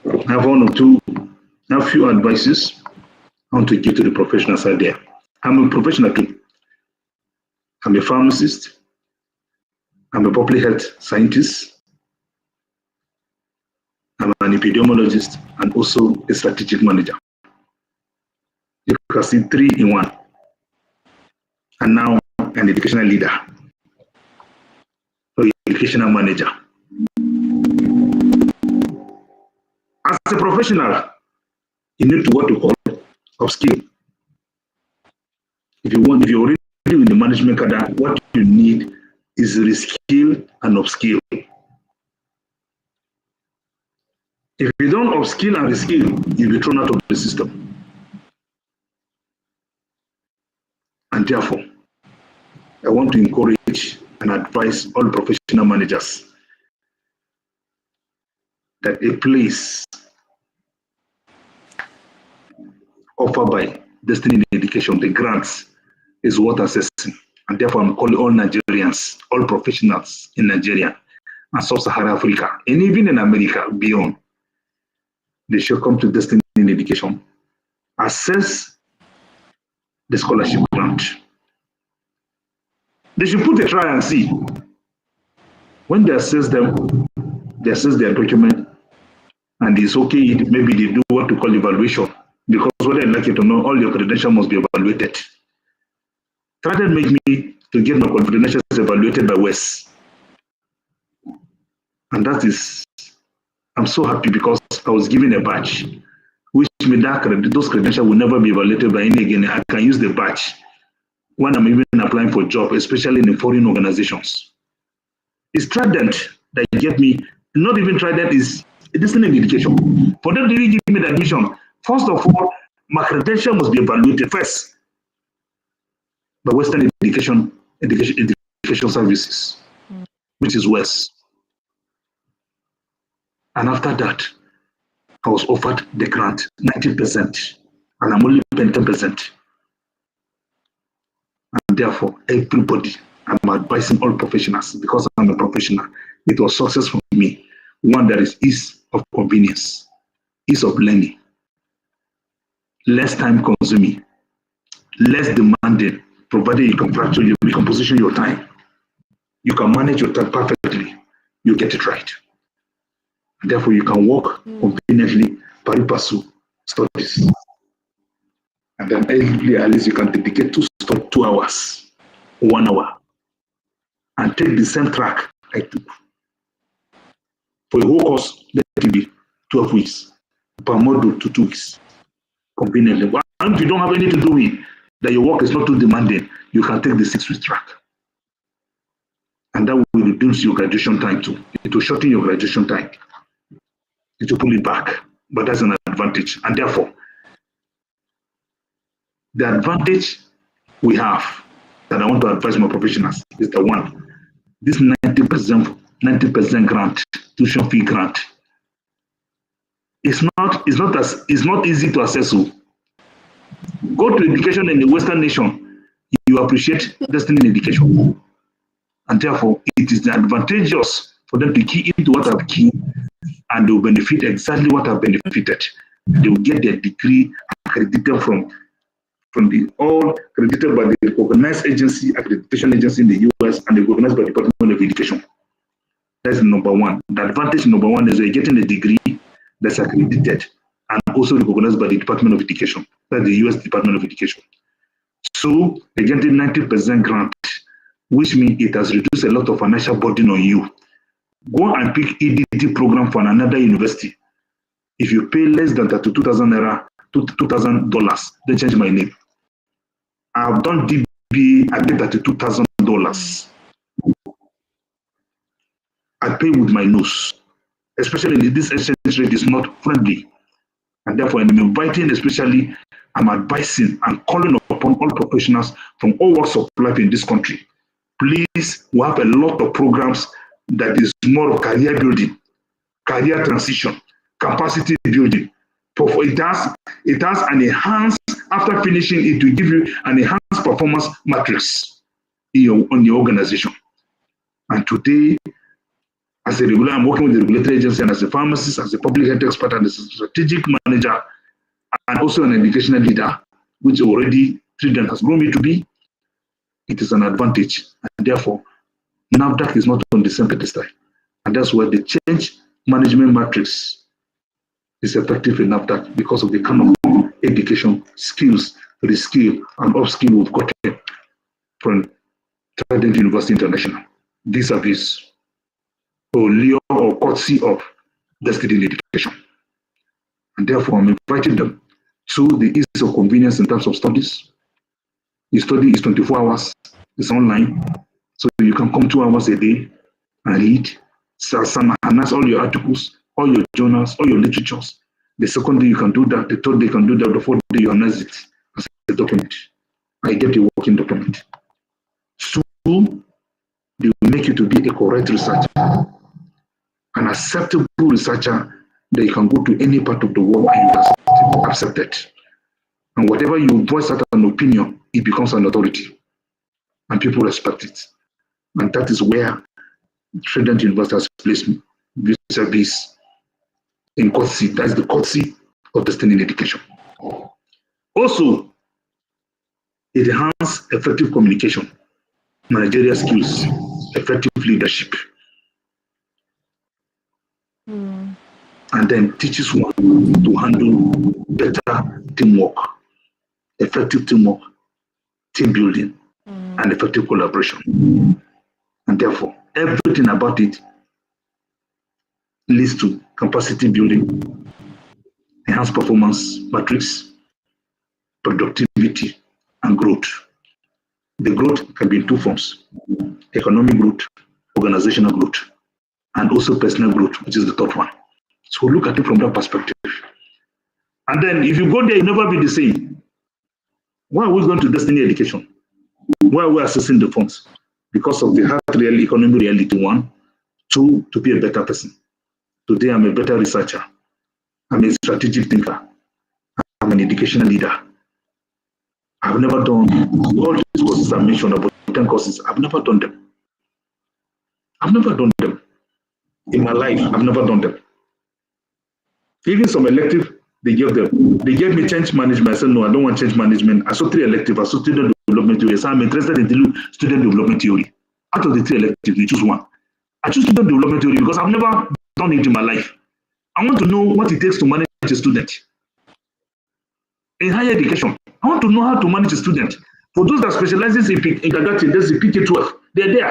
I have a few advices I want to give to the professionals out there. I'm a professional too. I'm a pharmacist. I'm a public health scientist. I'm an epidemiologist and also a strategic manager. You can see 3 in 1. And now an educational leader or educational manager. As a professional, you need to what to call upskill. If you're already in the management cadre, what you need is reskill and upskill. If you don't upskill and reskill, you'll be thrown out of the system. And therefore, I want to encourage and advise all professional managers that a place offered by Destiny in Education, the grants, is worth assessing. And therefore, I'm calling all Nigerians, all professionals in Nigeria and Sub-Saharan Africa, and even in America, beyond. They should come to Destiny in Education, assess the scholarship grant. They should put a try and see. When they assess them, they assess their document, and it's okay, maybe they do what to call evaluation, because whether you like it or not, all your credentials must be evaluated. Try to make me to get my credentials evaluated by Wes. And that is, I'm so happy because I was given a badge which means that those credentials will never be evaluated by any again. I can use the badge when I'm even applying for job, especially in foreign organizations. It's Trident that get me, not even Trident is distance education. For them to even give me the admission, first of all, my credential must be evaluated first by Western education services, which is West. And after that, I was offered the grant 90%, and I'm only paying 10%. And therefore, everybody, I'm advising all professionals because I'm a professional. It was success for me. One that is ease of convenience, ease of learning, less time consuming, less demanding, provided you can fracture, you can position your time. You can manage your time perfectly. You get it right. Therefore, you can work conveniently, pari passu, studies. And then at least you can dedicate 2 hours, 1 hour, and take the same track I took. For a whole course, let it be 12 weeks, per module to 2 weeks, conveniently. But if you don't have anything to do with that, your work is not too demanding, you can take the 6-week track. And that will reduce your graduation time too. It will shorten your graduation time. It will pull it back, but that's an advantage. And therefore, the advantage we have that I want to advise my professionals is the one, this 90% grant, tuition fee grant. It's not easy to access. Go to education in the Western nation, you appreciate destiny in education. And therefore, it is advantageous for them to key into what I've keyed, and they will benefit exactly what I've benefited. They will get their degree accredited from the all accredited by the recognized agency, accreditation agency in the US, and recognized by the Department of Education. That's number one. The advantage number one is you're getting a degree that's accredited and also recognized by the Department of Education. That's the US Department of Education. So they're getting 90% grant, which means it has reduced a lot of financial burden on you. Go and pick EDT program from another university. If you pay less than $32,000, $2,000, they change my name. I've done DBA, I paid $32,000. I pay with my nose, especially this exchange rate is not friendly. And therefore, I'm inviting, especially, I'm advising and calling upon all professionals from all walks of life in this country. Please, we have a lot of programs that is more of career building, career transition, capacity building. It has an enhanced, after finishing it will give you an enhanced performance matrix on your organization. And today, as a regular, I'm working with the regulatory agency and as a pharmacist, as a public health expert, and as a strategic manager, and also an educational leader, which already Trident has grown me to be. It is an advantage. And therefore, NAFDAC is not on the same pedestal. And that's why the change management matrix is effective in NAFDAC because of the kind of education, skills, reskill, and upskill we've gotten from Trident University International. Vis-a-vis or lure or courtesy of destiny in education. And therefore, I'm inviting them to the ease of convenience in terms of studies. The study is 24 hours, it's online, so you can come 2 hours a day and read, analyze all your articles, all your journals, all your literatures. The second day you can do that, the third day you can do that, the fourth day you analyze it as a document. I get a working document. So they will make you to be a correct researcher, an acceptable researcher that you can go to any part of the world and you are accepted. And whatever you voice as an opinion, it becomes an authority. And people respect it. And that is where Trident University has placed me vis-a-vis in courtesy. That's the courtesy of destiny in education. Also, it enhances effective communication, managerial skills, effective leadership. And then teaches one to handle better teamwork, effective teamwork, team building, and effective collaboration. And therefore, everything about it leads to capacity building, enhanced performance matrix, productivity, and growth. The growth can be in two forms: economic growth, organizational growth, and also personal growth, which is the third one. So look at it from that perspective. And then if you go there, you'll never be the same. Why are we going to destiny education? Why are we assessing the funds? Because of the hard real economic reality, one. Two, to be a better person. Today, I'm a better researcher. I'm a strategic thinker. I'm an educational leader. I've never done all these courses I mentioned, about 10 courses. I've never done them. I've never done them. In my life, I've never done them. Even some elective, they gave them. They gave me change management. I said, no, I don't want change management. I saw 3 elective. I saw student development theory. So I'm interested in student development theory. Out of the 3 electives, they choose one. I choose student development theory because I've never done it in my life. I want to know what it takes to manage a student. In higher education, I want to know how to manage a student. For those that specializes in kindergarten, there's the PK12. They're there.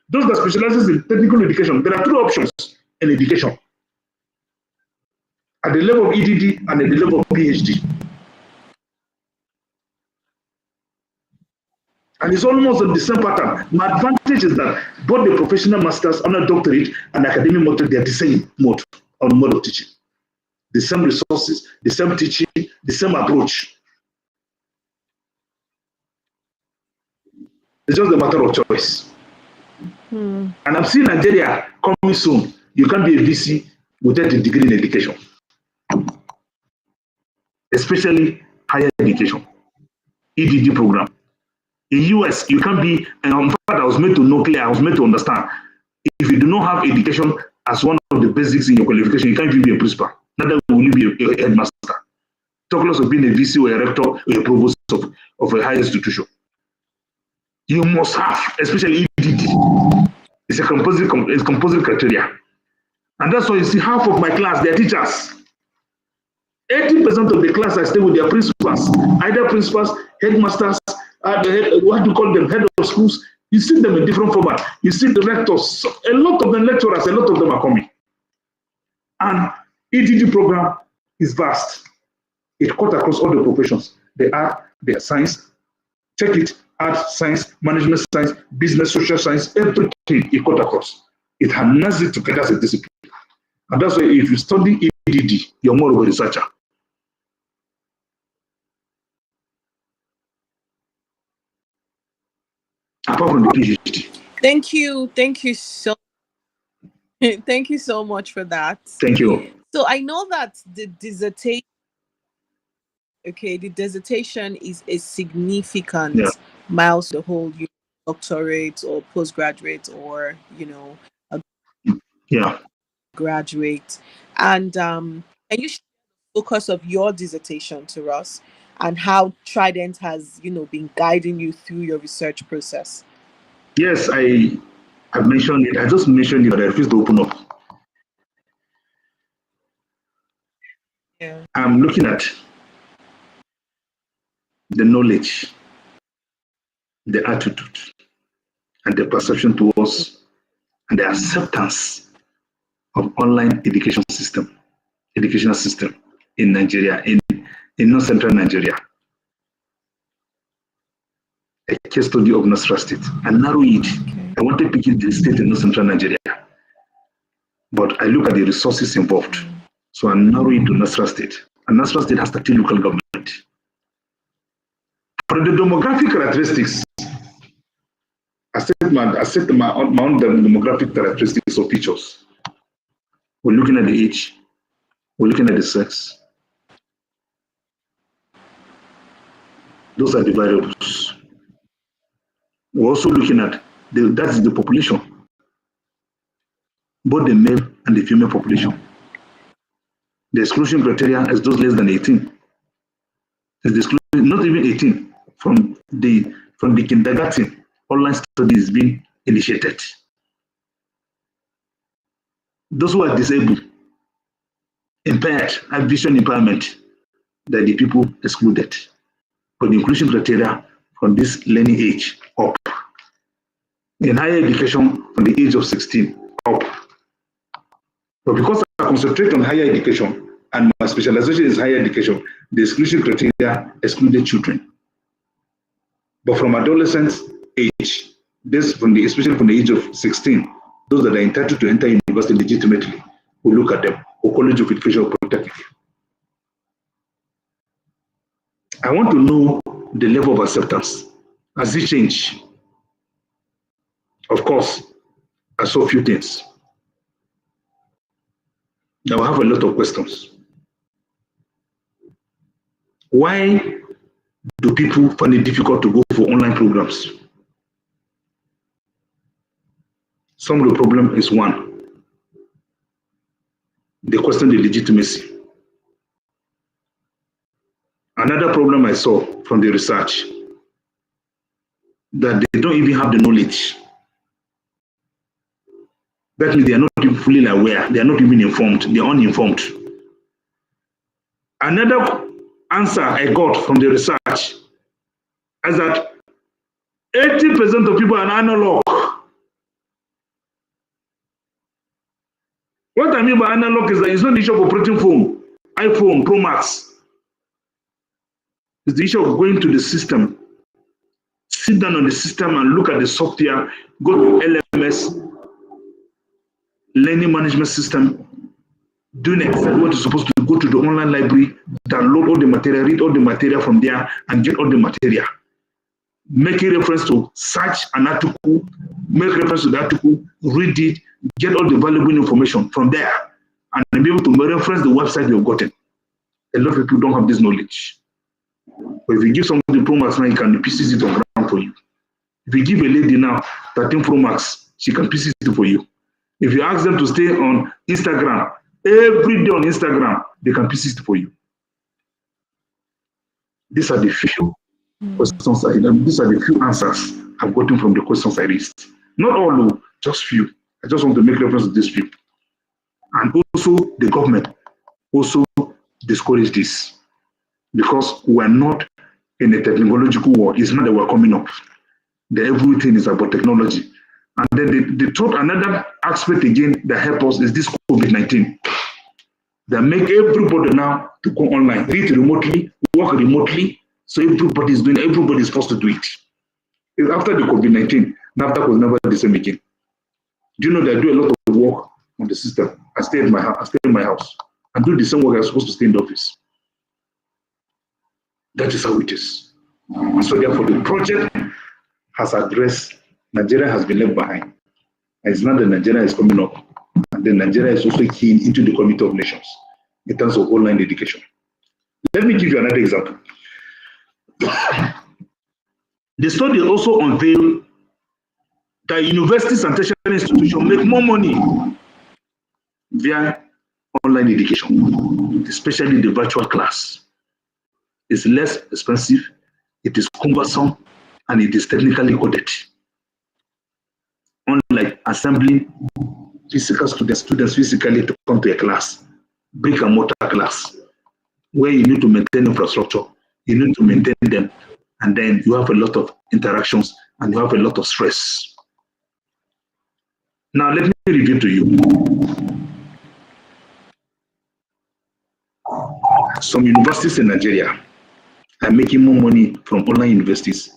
Those that specializes in technical education, there are 3 options in education. At the level of EDD and at the level of PhD. And it's almost the same pattern. My advantage is that both the professional masters, honor doctorate, and academic mode, they are the same mode of teaching. The same resources, the same teaching, the same approach. It's just a matter of choice. And I'm seeing Nigeria coming soon. You can't be a VC without a degree in education, especially higher education, EDD program. In US, you can't be, and in fact, I was made to know clear, I was made to understand. If you do not have education as one of the basics in your qualification, you can't even be a principal. Neither will you be a headmaster. Talk less of being a VC or a rector or a provost of a higher institution. You must have, especially EDD. It's a composite criteria. And that's why you see half of my class, they're teachers. 80% of the class I stay with their principals, either principals, headmasters, what do you call them, head of schools. You see them in different format. You see the rectors, a lot of them lecturers, a lot of them are coming. And EDD program is vast. It cuts across all the professions. They are science, check it, art, science, management science, business, social science, everything it cuts across. It harnesses it together as a discipline. And that's why if you study EDD, you're more of a researcher. Apart from the PhD. Thank you so thank you so much for that. Thank you. So I know that the dissertation is a significant milestone, the whole doctorate or postgraduate or a graduate. And can you share the focus of your dissertation to us and how Trident has been guiding you through your research process? Yes, I've mentioned it. I just mentioned it, but I refuse to open up. Yeah. I'm looking at the knowledge, the attitude, and the perception towards and the acceptance of online educational system in Nigeria, in North Central Nigeria. A case study of Nasra State and narrow it. Okay. I wanted to pick the state in North Central Nigeria, but I look at the resources involved. So I narrow it to Nasra State. And Nasra State has 30 local government. For the demographic characteristics, I set my own demographic characteristics or features. We're looking at the age, we're looking at the sex. Those are the variables. We're also looking at that's the population, both the male and the female population. The exclusion criteria is those less than 18. It's the exclusion, not even 18, from the kindergarten, online studies being initiated. Those who are disabled, impaired, have vision impairment, that the people excluded. But the inclusion criteria from this learning age up. In higher education, from the age of 16 up. But because I concentrate on higher education, and my specialization is higher education, the exclusion criteria excluded children. But from adolescent age, especially from the age of 16, those that are entitled to enter university legitimately, we look at them, or College of Education or Polytechnic. I want to know the level of acceptance. Has it changed? Of course, I saw a few things. Now I have a lot of questions. Why do people find it difficult to go for online programs? Some of the problem is one, they question the legitimacy. Another problem I saw from the research, that they don't even have the knowledge. That means they are not even fully aware, they are not even informed, they are uninformed. Another answer I got from the research is that 80% of people are analog. What I mean by analog is that it's not the issue of operating phone, iPhone, Pro Max. It's the issue of going to the system, sit down on the system and look at the software, go to LMS, learning management system, doing exactly what you're supposed to, go to the online library, download all the material, read all the material from there, and get all the material. Make a reference to search an article, make reference to the article, read it, get all the valuable information from there, and be able to reference the website you've gotten. A lot of people don't have this knowledge. But if you give somebody Pro Max now, he can pieces it on ground for you. If you give a lady now 13 Pro Max, she can pieces it for you. If you ask them to stay on Instagram, every day on Instagram, they can pieces it for you. These are the few questions, these are the few answers I've gotten from the questions I raised. Not all, just few. I just want to make reference to these few. And also, the government also discourage this, because we're not in a technological war. It's not that we're coming up. Everything is about technology. And then the third, another aspect again that helps us is this COVID-19. That make everybody now to go online, read remotely, work remotely. So everybody is forced to do it. It's after the COVID-19, NAFTA was never the same again. Do you know that I do a lot of work on the system? I stay in my house and do the same work I was supposed to stay in the office. That is how it is. And so therefore the project has addressed Nigeria has been left behind. And it's not that Nigeria is coming up. And then Nigeria is also keen into the Committee of Nations in terms of online education. Let me give you another example. The study also unveiled that universities and tertiary institutions make more money via online education, especially the virtual class. It's less expensive, it is cumbersome, and it is technically coded. Unlike assembling physical students physically to come to a class, brick and mortar class, where you need to maintain infrastructure, you need to maintain them, and then you have a lot of interactions and you have a lot of stress. Now let me review to you. Some universities in Nigeria are making more money from online universities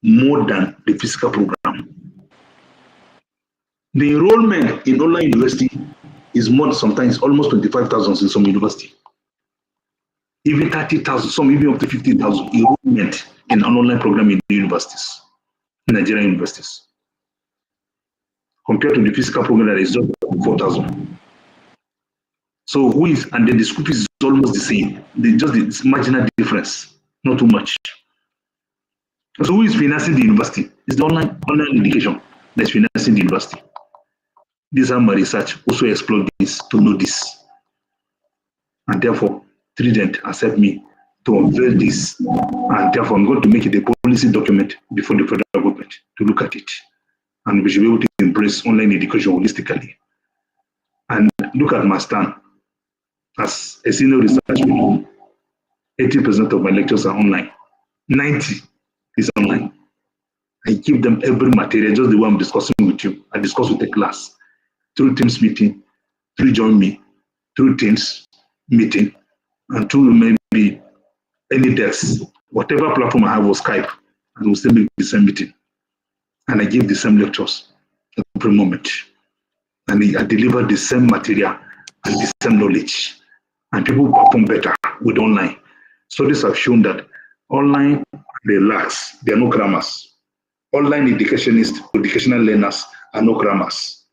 more than the physical program. The enrollment in online university is more, sometimes almost 25,000 in some university. Even 30,000, some even up to 50,000 enrollment in an online program in the universities, in Nigerian universities. Compared to the physical program that is just 4,000. So and then the school fees is almost the same. Just this marginal difference, not too much. So who is financing the university? It's the online education that's financing the university. This is how my research also explored this, to know this. And therefore, Trident accept me to unveil this. And therefore, I'm going to make it a policy document before the federal government to look at it. And we should be able to embrace online education holistically. And look at my stand. As a senior research fellow, 80% of my lectures are online. 90 is online. I give them every material, just the way I'm discussing with you. I discuss with the class through Teams meeting, through Join Me, through Teams meeting and through maybe any desk, whatever platform I have was Skype, and we'll still make the same meeting. And I give the same lectures every moment. And I deliver the same material and the same knowledge. And people perform better with online. Studies have shown that online, they lax, there are no grammars. Online educationists, educational learners are no grammars.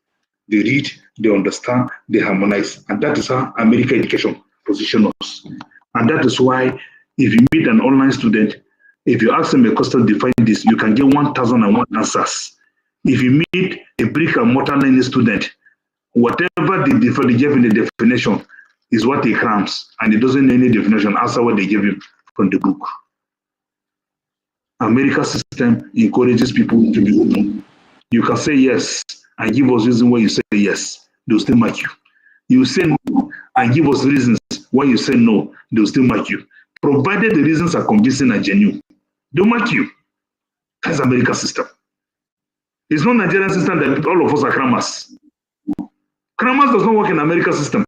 They read, they understand, they harmonize. And that is how American education positions us. And that is why if you meet an online student, if you ask them a question, define this, you can get 1,001 answers. If you meet a brick and mortar learning student, whatever they gave in the definition is what he crams, and he doesn't know any definition answer what they gave him from the book. America's system encourages people to be open. You can say yes and give us reason why you say yes, they'll still mark you. You say no and give us reasons why you say no, they'll still mark you. Provided the reasons are convincing and genuine, they'll mark you. That's America's system. It's not Nigerian system that all of us are crammers. Crammers does not work in America's system.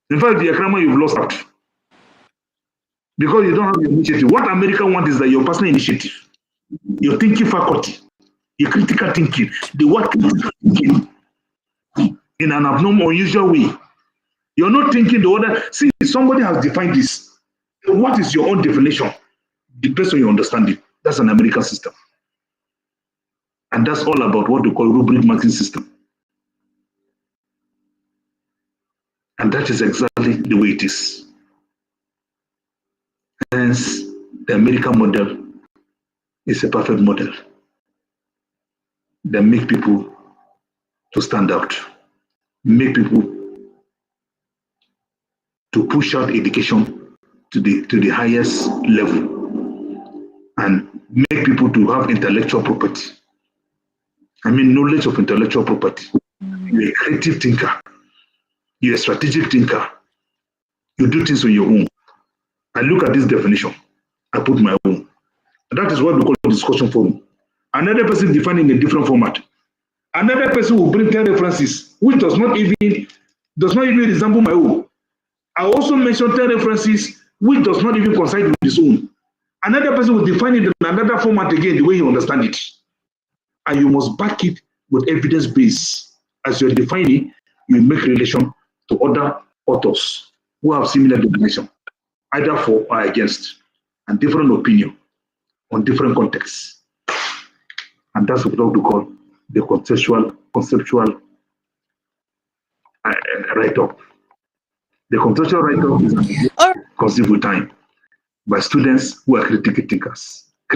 In fact, if you're a crammer, you've lost out. Because you don't have the initiative. What America wants is that your personal initiative, your thinking faculty, your critical thinking, the word critical thinking in an abnormal, unusual way. You're not thinking the other. See, somebody has defined this. What is your own definition? Depends on your understanding. That's an American system. And that's all about what they call rubric marking system. And that is exactly the way it is. Hence, the American model is a perfect model that make people to stand out, make people to push out education to the highest level, and make people to have intellectual property. I mean, knowledge of intellectual property. You're a creative thinker. You're a strategic thinker. You do things on your own. I look at this definition. I put my own. And that is what we call discussion forum. Another person defining a different format. Another person will bring 10 references, which does not even resemble my own. I also mentioned 10 references, which does not even coincide with his own. Another person will define it in another format again, the way you understand it. And you must back it with evidence base. As you're defining, you make relation to other authors who have similar definition, either for or against, and different opinion on different contexts. And that's what we call the conceptual write-up. The conceptual write-up is conceived with time by students who are critical thinkers. I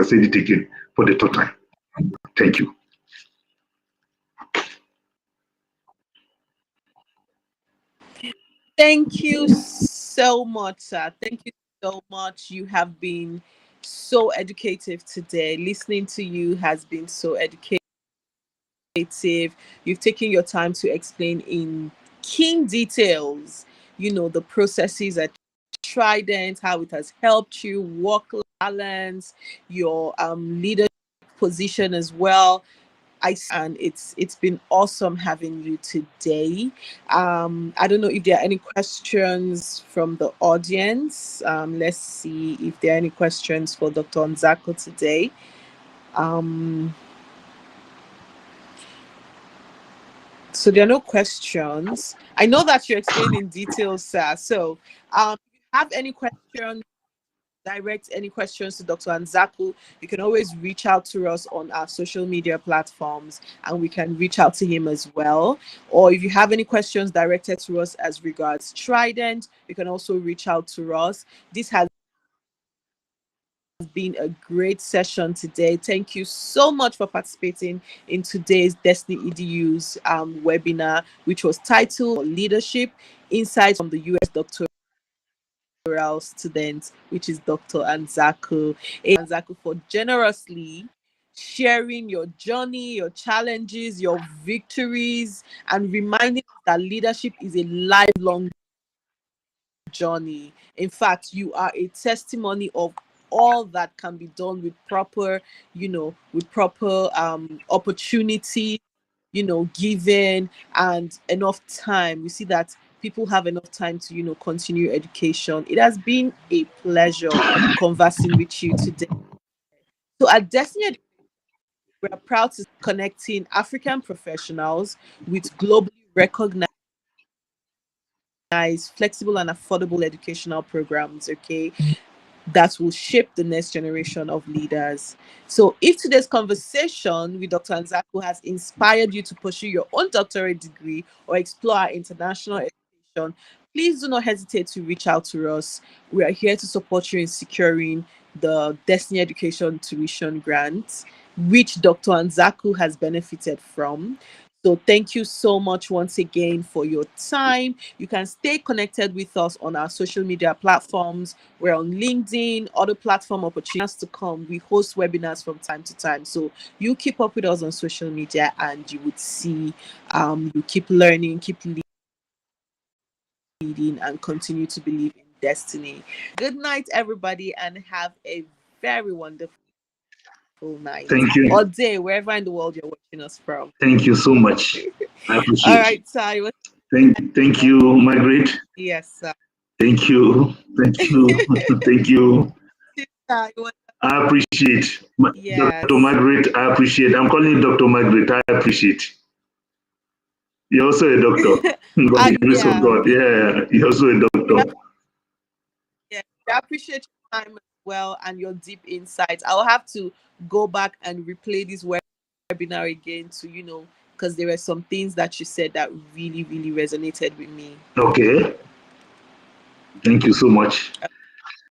said it again for the third time. Thank you. Thank you so much, sir. Thank you so much. You have been so educative today. Listening to you has been so educative. You've taken your time to explain in keen details, the processes at Trident, how it has helped you, work balance, your leadership position as well. And it's been awesome having you today. I don't know if there are any questions from the audience. Let's see if there are any questions for Dr. Anzaku today. So there are no questions. I know that you explained in detail, sir. So if you have any questions, direct any questions to Dr. Anzaku, you can always reach out to us on our social media platforms and we can reach out to him as well. Or if you have any questions directed to us as regards Trident, you can also reach out to us. This has been a great session today. Thank you so much for participating in today's Destiny EDU's webinar, which was titled Leadership Insights from the US Doctoral Student, which is Dr. Anzaku. Anzaku, for generously sharing your journey, your challenges, your victories, and reminding us that leadership is a lifelong journey. In fact, you are a testimony of all that can be done with proper, opportunity given and enough time. We see that people have enough time to, continue education. It has been a pleasure conversing with you today. So at Destiny, we are proud to connecting African professionals with globally recognized flexible and affordable educational programs, okay, that will shape the next generation of leaders. So, if today's conversation with Dr. Anzaku has inspired you to pursue your own doctorate degree or explore our international education, please do not hesitate to reach out to us. We are here to support you in securing the Destiny Education Tuition Grant, which Dr. Anzaku has benefited from. So, thank you so much once again for your time. You can stay connected with us on our social media platforms. We're on LinkedIn, other platform opportunities to come. We host webinars from time to time. So you keep up with us on social media and you would see you keep learning, keep leading, and continue to believe in destiny. Good night, everybody, and have a very wonderful night Thank or you. day, wherever in the world you're watching us from. Thank you so much. I All appreciate. right, Ty. Thank you, Margaret. Yes, sir. Thank you. Thank you. Thank you. Ty, I appreciate. Dr. yes. Margaret, I appreciate. I'm calling you Dr. Margaret. I appreciate. You're also a doctor. By the grace of Yeah, God. Yeah, you're also a we doctor. yeah, I appreciate your time as well and your deep insights. I'll have to go back and replay this webinar again to, because there were some things that you said that really, really resonated with me. Okay. Thank you so much.